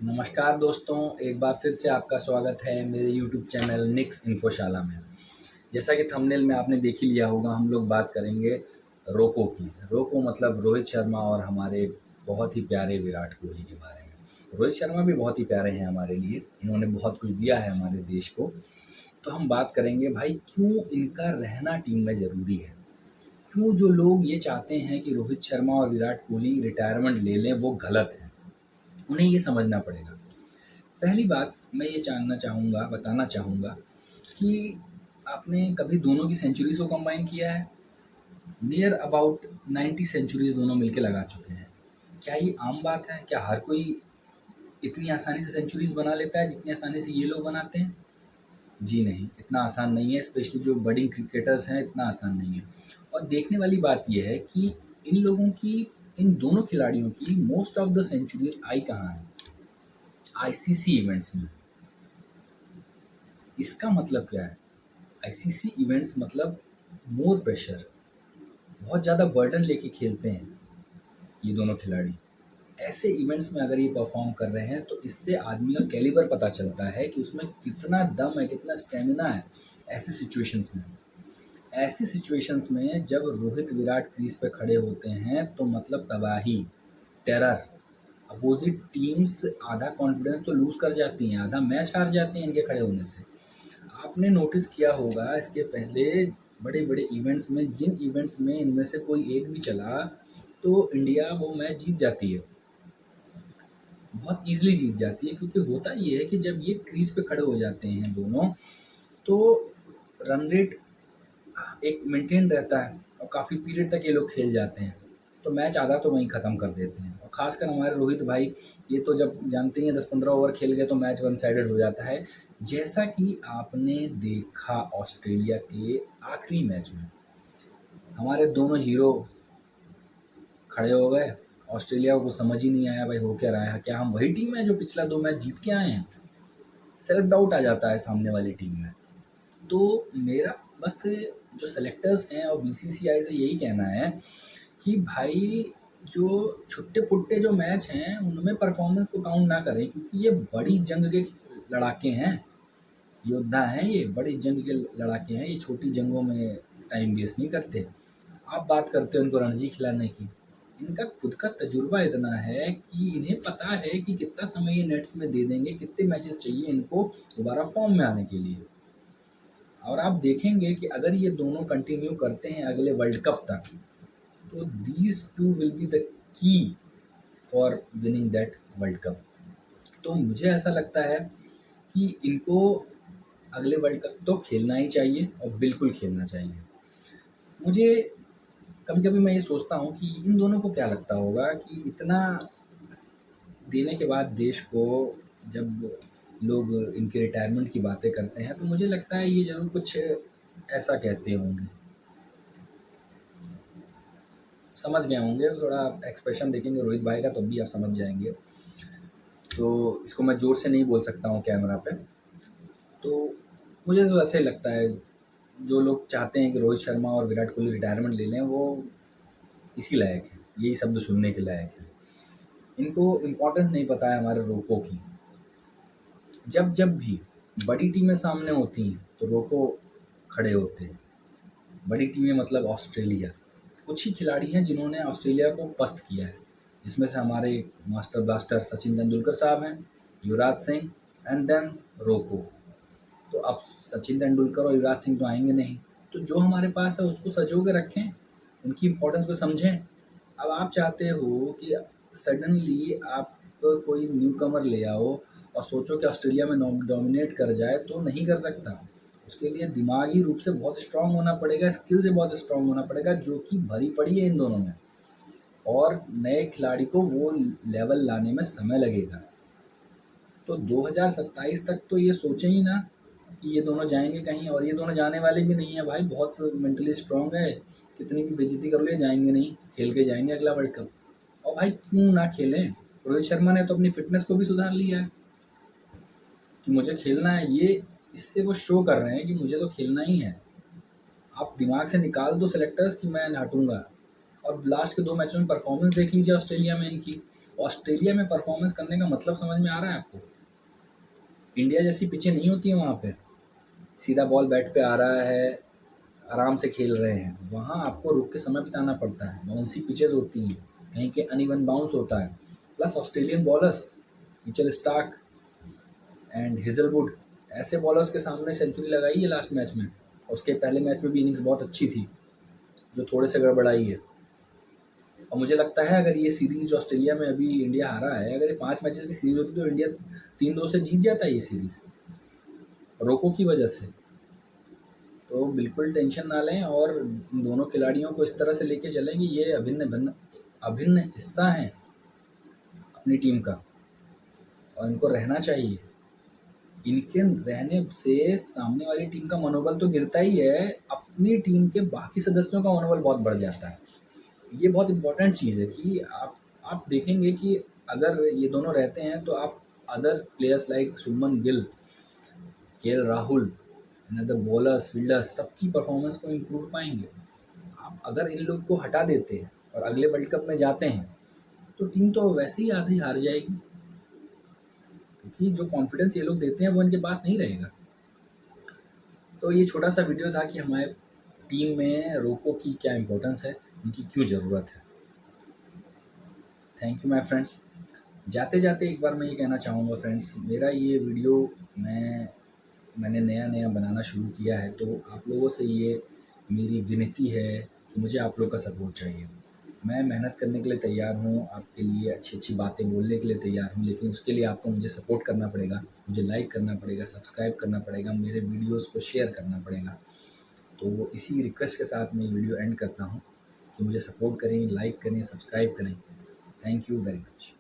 नमस्कार दोस्तों, एक बार फिर से आपका स्वागत है मेरे यूट्यूब चैनल निक्स इन्फोशाला में। जैसा कि थंबनेल में आपने देख ही लिया होगा, हम लोग बात करेंगे रोको की। रोको मतलब रोहित शर्मा और हमारे बहुत ही प्यारे विराट कोहली के बारे में। रोहित शर्मा भी बहुत ही प्यारे हैं हमारे लिए, इन्होंने बहुत कुछ दिया है हमारे देश को। तो हम बात करेंगे भाई क्यों इनका रहना टीम में ज़रूरी है। क्यों जो लोग ये चाहते हैं कि रोहित शर्मा और विराट कोहली रिटायरमेंट ले लें वो गलत है, उन्हें ये समझना पड़ेगा। पहली बात मैं ये बताना चाहूँगा कि आपने कभी दोनों की सेंचुरीज़ को कंबाइन किया है? नियर अबाउट 90 सेंचुरीज़ दोनों मिलके लगा चुके हैं। क्या ये आम बात है? क्या हर कोई इतनी आसानी से सेंचुरीज़ बना लेता है जितनी आसानी से ये लोग बनाते हैं? जी नहीं, इतना आसान नहीं है, स्पेशली जो बड़ी क्रिकेटर्स हैं इतना आसान नहीं है। और देखने वाली बात ये है कि इन दोनों खिलाड़ियों की मोस्ट ऑफ द सेंचुरीज़ आई कहाँ हैं? आईसीसी इवेंट्स में। इसका मतलब क्या है? आईसीसी इवेंट्स मतलब मोर प्रेशर, बहुत ज़्यादा बर्डन लेके खेलते हैं ये दोनों खिलाड़ी। ऐसे इवेंट्स में अगर ये परफॉर्म कर रहे हैं तो इससे आदमी का कैलिबर पता चलता है कि उसमें कितना दम है, कितना स्टेमिना है। ऐसी सिचुएशंस में जब रोहित विराट क्रीज पे खड़े होते हैं तो मतलब तबाही, टेरर। अपोजिट टीम्स आधा कॉन्फिडेंस तो लूज़ कर जाती हैं, आधा मैच हार जाती हैं इनके खड़े होने से। आपने नोटिस किया होगा इसके पहले बड़े-बड़े इवेंट्स में, जिन इवेंट्स में इनमें से कोई एक भी चला तो इंडिया वो मैच जीत जाती है, बहुत ईज़िली जीत जाती है। क्योंकि होता ये है कि जब ये क्रीज़ पे खड़े हो जाते हैं दोनों, तो रन रेट एक मेंटेन रहता है और काफ़ी पीरियड तक ये लोग खेल जाते हैं, तो मैच आधा तो वहीं ख़त्म कर देते हैं। और ख़ासकर हमारे रोहित भाई, ये तो जब जानते ही हैं 10-15 ओवर खेल गए तो मैच वन साइडेड हो जाता है। जैसा कि आपने देखा ऑस्ट्रेलिया के आखिरी मैच में, हमारे दोनों हीरो खड़े हो गए। ऑस्ट्रेलिया को कुछ समझ ही नहीं आया भाई हो क्या रहा है, क्या हम वही टीम है जो पिछला 2 मैच जीत के आए हैं? सेल्फ डाउट आ जाता है सामने वाली टीम में। तो मेरा बस जो सेलेक्टर्स हैं और बीसीसीआई से यही कहना है कि भाई जो छुट्टे-पुट्टे जो मैच हैं उनमें परफॉर्मेंस को काउंट ना करें, क्योंकि ये बड़ी जंग के लड़ाके हैं, योद्धा हैं, ये बड़ी जंग के लड़ाके हैं। ये छोटी जंगों में टाइम वेस्ट नहीं करते। आप बात करते हो इनको रणजी खिलाने की, इनका खुद का तजुर्बा इतना है कि इन्हें पता है कि कितना समय ये नेट्स में दे देंगे, कितने मैचेस चाहिए इनको दोबारा फॉर्म में आने के लिए। और आप देखेंगे कि अगर ये दोनों कंटिन्यू करते हैं अगले वर्ल्ड कप तक, तो these two will be the key for winning that world cup. तो मुझे ऐसा लगता है कि इनको अगले वर्ल्ड कप तो खेलना ही चाहिए और बिल्कुल खेलना चाहिए। मुझे कभी-कभी मैं ये सोचता हूँ कि इन दोनों को क्या लगता होगा कि इतना देने के बाद देश को, जब लोग इनके रिटायरमेंट की बातें करते हैं तो मुझे लगता है ये ज़रूर कुछ ऐसा कहते होंगे। समझ गए होंगे, थोड़ा एक्सप्रेशन देखेंगे रोहित भाई का तब भी आप समझ जाएंगे। तो इसको मैं ज़ोर से नहीं बोल सकता हूँ कैमरा पे। तो मुझे तो ऐसे लगता है, जो लोग चाहते हैं कि रोहित शर्मा और विराट कोहली रिटायरमेंट ले लें वो इसी लायक है, यही शब्द सुनने के लायक है। इनको इम्पोर्टेंस नहीं पता है हमारे रोको की। जब जब भी बड़ी टीमें सामने होती हैं तो रोको खड़े होते हैं। बड़ी टीमें मतलब ऑस्ट्रेलिया। कुछ ही खिलाड़ी हैं जिन्होंने ऑस्ट्रेलिया को पस्त किया है, जिसमें से हमारे मास्टर ब्लास्टर सचिन तेंदुलकर साहब हैं, युवराज सिंह एंड देन रोको। तो अब सचिन तेंदुलकर और युवराज सिंह तो आएंगे नहीं, तो जो हमारे पास है उसको सजो के रखें, उनकी इम्पोर्टेंस को समझें। अब आप चाहते हो कि सडनली आप कोई न्यू कमर ले आओ और सोचो कि ऑस्ट्रेलिया में डोमिनेट कर जाए, तो नहीं कर सकता। उसके लिए दिमागी रूप से बहुत स्ट्रांग होना पड़ेगा, स्किल से बहुत स्ट्रांग होना पड़ेगा, जो कि भरी पड़ी है इन दोनों में। और नए खिलाड़ी को वो लेवल लाने में समय लगेगा। तो 2027 तक तो ये सोचें ही ना कि ये दोनों जाएंगे कहीं, और ये दोनों जाने वाले भी नहीं है भाई, बहुत मेंटली स्ट्रांग है। कितनी भी बेइज्जती कर लो ये जाएंगे नहीं, खेल के जाएंगे अगला वर्ल्ड कप। और भाई क्यों ना खेलें? रोहित शर्मा ने तो अपनी फिटनेस को भी सुधार लिया है कि मुझे खेलना है, ये इससे वो शो कर रहे हैं कि मुझे तो खेलना ही है। आप दिमाग से निकाल दो सेलेक्टर्स कि मैं हटूंगा। और लास्ट के 2 मैचों में परफॉर्मेंस देख लीजिए ऑस्ट्रेलिया में इनकी। ऑस्ट्रेलिया में परफॉर्मेंस करने का मतलब समझ में आ रहा है आपको? इंडिया जैसी पिचें नहीं होती हैं वहाँ पे, सीधा बॉल बैट पे आ रहा है, आराम से खेल रहे हैं। वहाँ आपको रुक के समय बिताना पड़ता है, बाउंसी पिचेज़ होती हैं, कहीं के अनइवन बाउंस होता है। Plus Australian bowlers, Mitchell Starc and Hazlewood, ऐसे बॉलर्स के सामने सेंचुरी लगाई है लास्ट मैच में। उसके पहले मैच में भी इनिंग्स बहुत अच्छी थी, जो थोड़े से गड़बड़ाई है। और मुझे लगता है अगर ये सीरीज़ जो ऑस्ट्रेलिया में अभी इंडिया हारा है, अगर ये 5 मैचेस की सीरीज़ होती तो इंडिया 3-2 से जीत जाता है ये सीरीज़, रोको की वजह से। तो बिल्कुल टेंशन ना लें और इन दोनों खिलाड़ियों को इस तरह से लेके चलें कि ये अभिन्न हिस्सा हैं अपनी टीम का और इनको रहना चाहिए। इनके रहने से सामने वाली टीम का मनोबल तो गिरता ही है, अपनी टीम के बाकी सदस्यों का मनोबल बहुत बढ़ जाता है। ये बहुत इम्पोर्टेंट चीज़ है कि आप देखेंगे कि अगर ये दोनों रहते हैं तो आप other players like Shubman Gill, KL Rahul, other bowlers, fielders, सबकी परफॉर्मेंस को इम्प्रूव पाएंगे। आप अगर इन लोग को हटा देते हैं और अगले वर्ल्ड कप में जाते हैं तो टीम तो वैसे ही आधी हार जाएगी, क्योंकि जो कॉन्फिडेंस ये लोग देते हैं वो इनके पास नहीं रहेगा। तो ये छोटा सा वीडियो था कि हमारे टीम में रोको की क्या इम्पोर्टेंस है, उनकी क्यों ज़रूरत है। Thank you my friends. जाते जाते एक बार मैं ये कहना चाहूँगा फ्रेंड्स, मेरा ये वीडियो मैंने नया नया बनाना शुरू किया है, तो आप लोगों से ये मेरी विनती है कि मुझे आप लोग का सपोर्ट चाहिए। मैं मेहनत करने के लिए तैयार हूँ, आपके लिए अच्छी अच्छी बातें बोलने के लिए तैयार हूँ, लेकिन उसके लिए आपको मुझे सपोर्ट करना पड़ेगा, मुझे लाइक करना पड़ेगा, सब्सक्राइब करना पड़ेगा, मेरे वीडियोस को शेयर करना पड़ेगा। तो इसी रिक्वेस्ट के साथ मैं वीडियो एंड करता हूँ कि मुझे सपोर्ट करें, लाइक करें, सब्सक्राइब करें। Thank you very much.